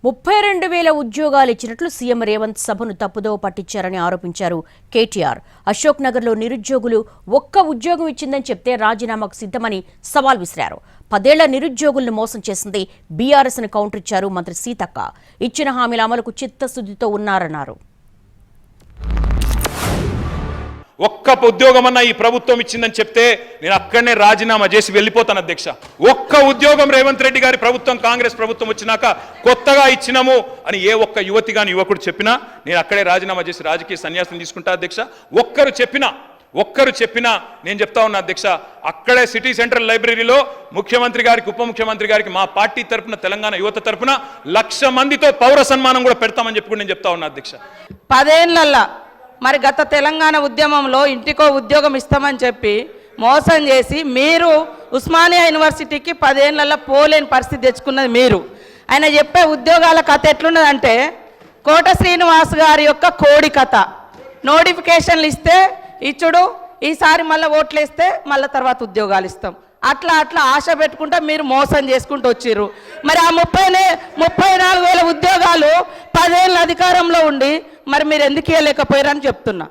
32,000 ఉద్యోగాలు ఇచ్చినట్లు సీఎం రేవంత్ సభను తప్పుదో పట్టించారని ఆరోపించారు కేటీఆర్. అశోక్ నగర్లో నిరుద్యోగులు ఒక్క ఉద్యోగం ఇచ్చిందని చెప్తే రాజీనామాకు సిద్ధమని సవాల్ విసిరారు. 10 ఏళ్ల నిరుద్యోగులను మోసం చేసింది బీఆర్ఎస్ ని కౌంటర్ ఇచ్చారు మంత్రి సీతక్క. ఇచ్చిన హామీల అమలుకు చిత్తశుద్ధితో ఉన్నారన్నారు. ఒక్క ఉద్యోగమన్నా ఈ ప్రభుత్వం ఇచ్చిందని చెప్తే నేను అక్కడనే రాజీనామా చేసి వెళ్ళిపోతాను అధ్యక్ష. ఒక్క ఉద్యోగం రేవంత్ రెడ్డి గారి ప్రభుత్వం కాంగ్రెస్ ప్రభుత్వం వచ్చినాక కొత్తగా ఇచ్చినాము అని ఏ ఒక్క యువతి గాని యువకుడు చెప్పినా నేను అక్కడే రాజీనామా చేసి రాజకీయ సన్యాసం తీసుకుంటా అధ్యక్ష. ఒక్కరు చెప్పినా నేను చెప్తా ఉన్నా అధ్యక్ష. అక్కడే సిటీ సెంట్రల్ లైబ్రరీలో ముఖ్యమంత్రి గారికి ఉప ముఖ్యమంత్రి గారికి మా పార్టీ తరపున తెలంగాణ యువత తరపున 1,00,000 మందితో పౌర సన్మానం కూడా పెడతామని చెప్పి నేను చెప్తా ఉన్నా అధ్యక్ష. 10 ఏళ్లలో మరి గత తెలంగాణ ఉద్యమంలో ఇంటికో ఉద్యోగం ఇస్తామని చెప్పి మోసం చేసి మీరు ఉస్మానియా యూనివర్సిటీకి 10 ఏళ్లలో పోలేని పరిస్థితి తెచ్చుకున్నది మీరు. ఆయన చెప్పే ఉద్యోగాల కథ ఎట్లున్నదంటే కోట శ్రీనివాస్ గారి యొక్క కోడి కథ. నోటిఫికేషన్లు ఇస్తే ఇచ్చుడు, ఈసారి మళ్ళీ ఓట్లు వేస్తే మళ్ళీ తర్వాత ఉద్యోగాలు ఇస్తాం, అట్లా ఆశ పెట్టుకుంటా మీరు మోసం చేసుకుంటూ వచ్చిర్రు. మరి ఆ 34,000 ఉద్యోగాలు 10 ఏళ్ళ అధికారంలో ఉండి మరి మీరు ఎందుకు ఇవ్వలేకపోయారని చెప్తున్నా.